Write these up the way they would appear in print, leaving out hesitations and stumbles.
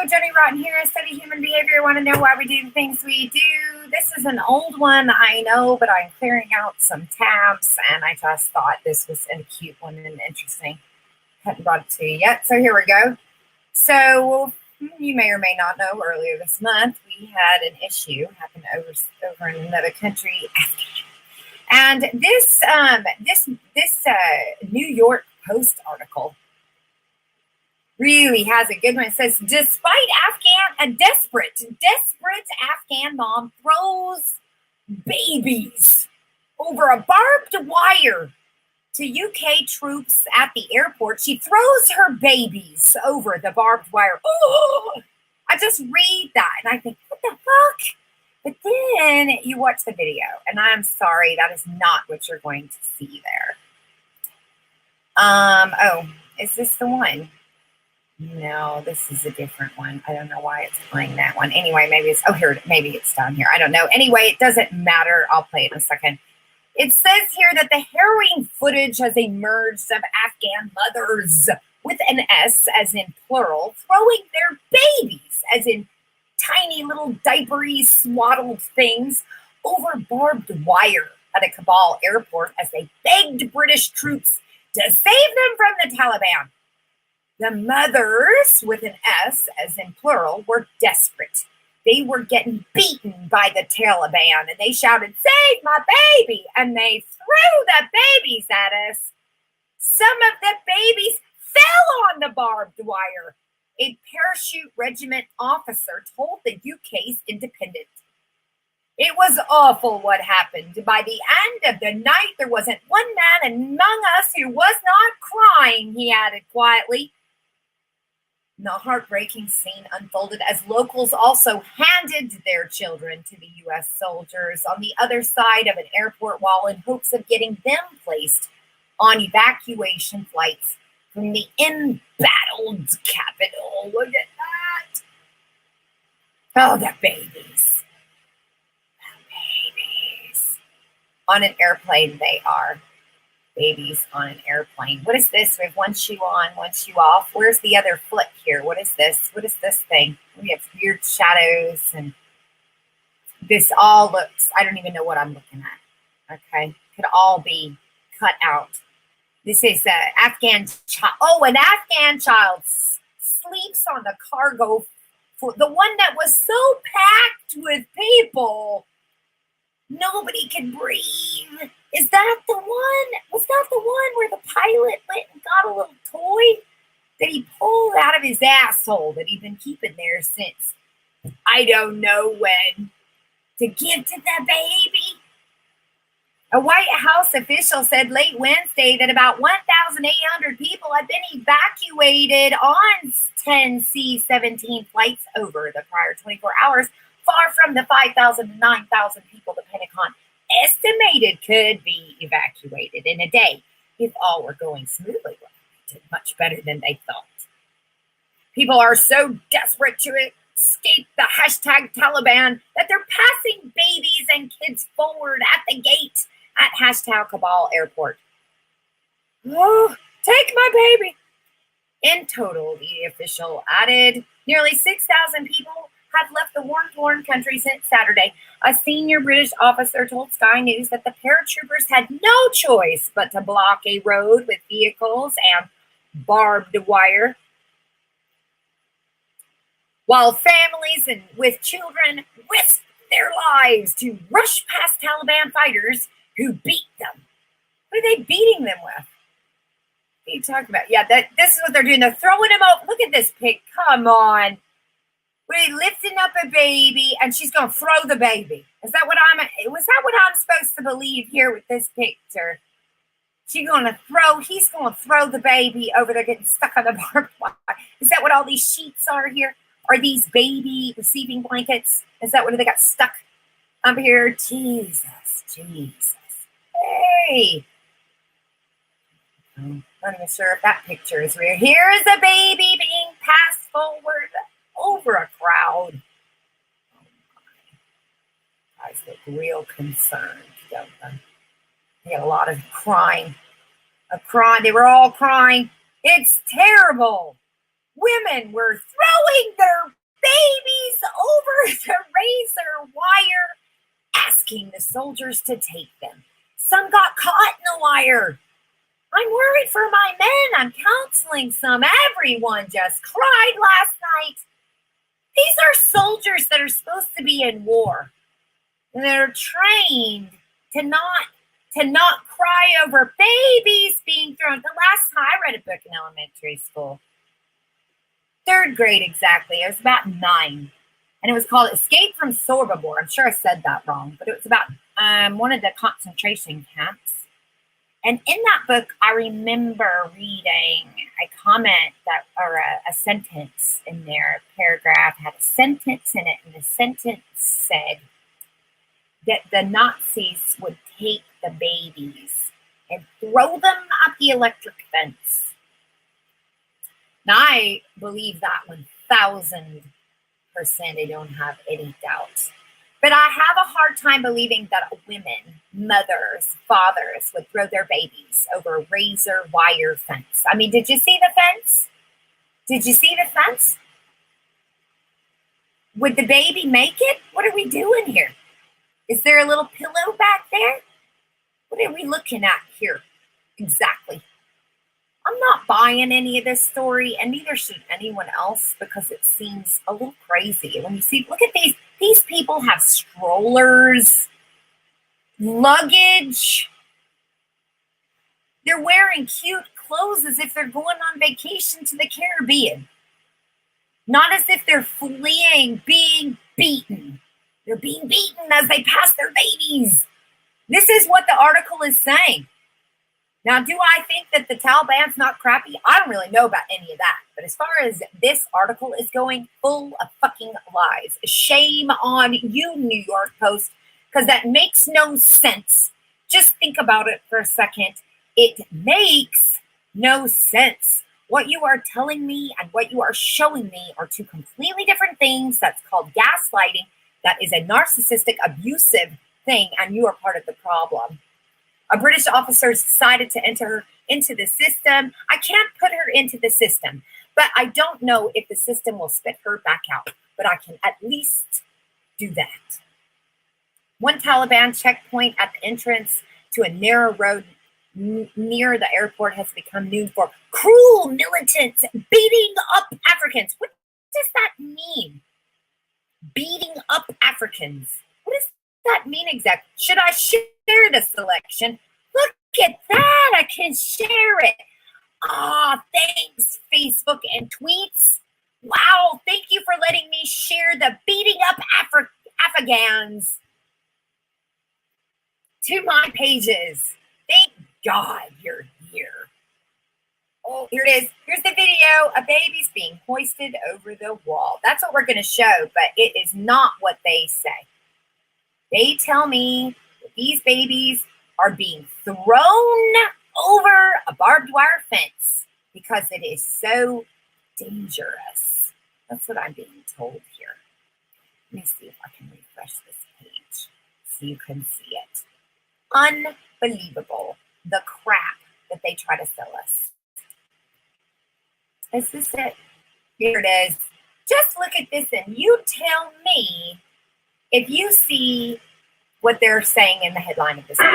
Jenny Rotten here. I study human behavior. Want to know why we do the things we do? This is an old one, I know, but I'm clearing out some tabs, and I just thought this was a cute one and interesting. Hadn't brought it to you yet, so here we go. So you may or may not know, earlier this month we had an issue happen over in another country, and this New York Post article really has a good one. It says, despite a desperate Afghan mom throws babies over a barbed wire to UK troops at the airport. She throws her babies over the barbed wire. Oh, I just read that and I think, what the fuck? But then you watch the video, and I'm sorry, that is not what you're going to see there. Oh, is this the one? No, this is a different one. I don't know why it's playing that one. Anyway, maybe it's down here. I don't know. Anyway, it doesn't matter. I'll play it in a second. It says here that the harrowing footage has emerged of Afghan mothers with an S, as in plural, throwing their babies, as in tiny little diapery swaddled things, over barbed wire at a Kabul airport as they begged British troops to save them from the Taliban. The mothers, with an S, as in plural, were desperate. They were getting beaten by the Taliban, and they shouted, "Save my baby!" And they threw the babies at us. Some of the babies fell on the barbed wire, a parachute regiment officer told the UK's Independent. It was awful what happened. By the end of the night, there wasn't one man among us who was not crying, he added quietly. The heartbreaking scene unfolded as locals also handed their children to the U.S. soldiers on the other side of an airport wall in hopes of getting them placed on evacuation flights from the embattled capital. Look at that. Oh, the babies. The babies. On an airplane they are. Babies on an airplane. What is this? We have one shoe on, one shoe off. Where's the other foot here? What is this? What is this thing? We have weird shadows, and this all looks, I don't even know what I'm looking at. Okay. Could all be cut out. This is an Afghan child. Oh, an Afghan child sleeps on the cargo, for the one that was so packed with people. Nobody can breathe. Is that the one? Was that the one where the pilot went and got a little toy that he pulled out of his asshole that he'd been keeping there since I don't know when, to give to the baby? A White House official said late Wednesday that about 1,800 people had been evacuated on 10 C-17 flights over the prior 24 hours, far from the 5,000 to 9,000 people the Pentagon estimated could be evacuated in a day if all were going smoothly. Well, they did much better than they thought. People are so desperate to escape the hashtag Taliban that they're passing babies and kids forward at the gate at hashtag Kabul airport. Oh, take my baby. In total, the official added, nearly 6,000 people have left the war-torn country since Saturday. A senior British officer told Sky News that the paratroopers had no choice but to block a road with vehicles and barbed wire, while families and with children risked their lives to rush past Taliban fighters who beat them. What are they beating them with? What are you talking about? Yeah, this is what they're doing. They're throwing them out. Look at this pic. Come on. We're lifting up a baby, and she's going to throw the baby. Was that what I'm supposed to believe here with this picture? He's going to throw the baby over there getting stuck on the barbed wire. Is that what all these sheets are here? Are these baby receiving blankets? Is that what they got stuck up here? Jesus. Hey. I'm not even sure if that picture is real. Here is a baby being passed forward over a crowd. Oh my. Guys look real concerned, don't they? They had a lot of crying. They were all crying. It's terrible. Women were throwing their babies over the razor wire, asking the soldiers to take them. Some got caught in the wire. I'm worried for my men. I'm counseling some. Everyone just cried last night. These are soldiers that are supposed to be in war. And they're trained to not cry over babies being thrown. The last time I read a book in elementary school, 3rd grade exactly, I was about 9. And it was called Escape from Sobibor. I'm sure I said that wrong, but it was about one of the concentration camps. And in that book, I remember reading a comment or a sentence in there, a paragraph had a sentence in it, and the sentence said that the Nazis would take the babies and throw them at the electric fence. Now, I believe that 1,000%. I don't have any doubt. But I have a hard time believing that women, mothers, fathers would throw their babies over a razor wire fence. I mean, did you see the fence? Did you see the fence? Would the baby make it? What are we doing here? Is there a little pillow back there? What are we looking at here exactly? I'm not buying any of this story, and neither should anyone else, because it seems a little crazy. When you see, look at these people have strollers, luggage. They're wearing cute clothes as if they're going on vacation to the Caribbean. Not as if they're fleeing being beaten. They're being beaten as they pass their babies. This is what the article is saying. Now, do I think that the Taliban's not crappy? I don't really know about any of that. But as far as this article is going, full of fucking lies. Shame on you, New York Post, because that makes no sense. Just think about it for a second. It makes no sense. What you are telling me and what you are showing me are two completely different things. That's called gaslighting. That is a narcissistic, abusive thing, and you are part of the problem. A British officer decided to enter her into the system. I can't put her into the system, but I don't know if the system will spit her back out, but I can at least do that. One Taliban checkpoint at the entrance to a narrow road near the airport has become known for cruel militants beating up Africans. What does that mean? Beating up Africans. What does that mean exactly? Should I share the selection? Look at that. I can share it. Thanks, Facebook and tweets. Wow, thank you for letting me share the beating up Afghans to my pages. Thank God you're here. Oh, here it is. Here's the video of babies being hoisted over the wall. That's what we're going to show, but it is not what they say. They tell me that these babies are being thrown over a barbed wire fence because it is so dangerous. That's what I'm being told here. Let me see if I can refresh this page so you can see it. Unbelievable, the crap that they try to sell us. Is this it? Here it is. Just look at this and you tell me if you see what they're saying in the headline of this video.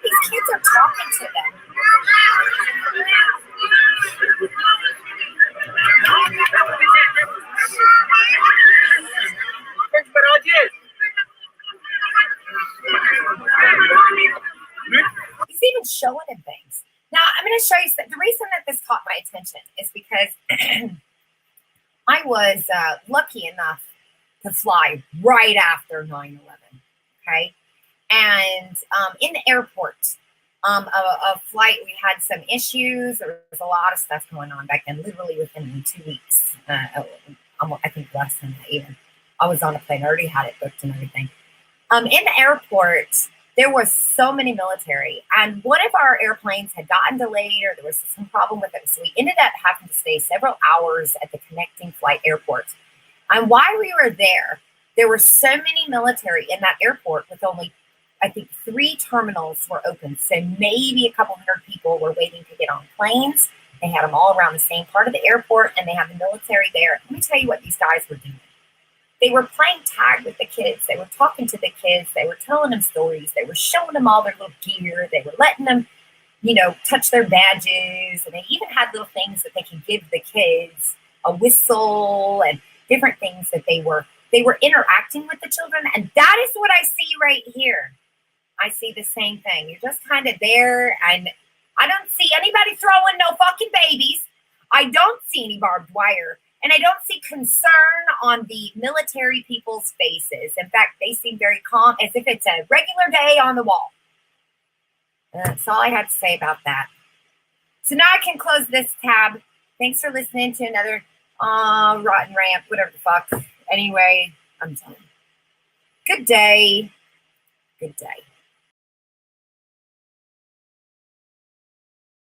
These kids are talking to them. He's even showing him things. Now, I'm going to show you, the reason that this caught my attention is because I was lucky enough to fly right after 9/11, okay? And in the airport, a flight, we had some issues. There was a lot of stuff going on back then, literally within 2 weeks. I think less than that even. I was on a plane, I already had it booked and everything. In the airport, there was so many military, and one of our airplanes had gotten delayed or there was some problem with it. So we ended up having to stay several hours at the connecting flight airport. And while we were there were so many military in that airport with only I think 3 terminals were open. So maybe a couple hundred people were waiting to get on planes. They had them all around the same part of the airport, and they had the military there. Let me tell you what these guys were doing. They were playing tag with the kids. They were talking to the kids. They were telling them stories. They were showing them all their little gear. They were letting them, touch their badges. And they even had little things that they could give the kids, a whistle and different things that they were interacting with the children. And that is what I see right here. I see the same thing. You're just kind of there, and I don't see anybody throwing no fucking babies. I don't see any barbed wire, and I don't see concern on the military people's faces. In fact, they seem very calm, as if it's a regular day on the wall. That's all I have to say about that. So now I can close this tab. Thanks for listening to another rotten rant, whatever the fuck. Anyway, I'm done. Good day. Good day.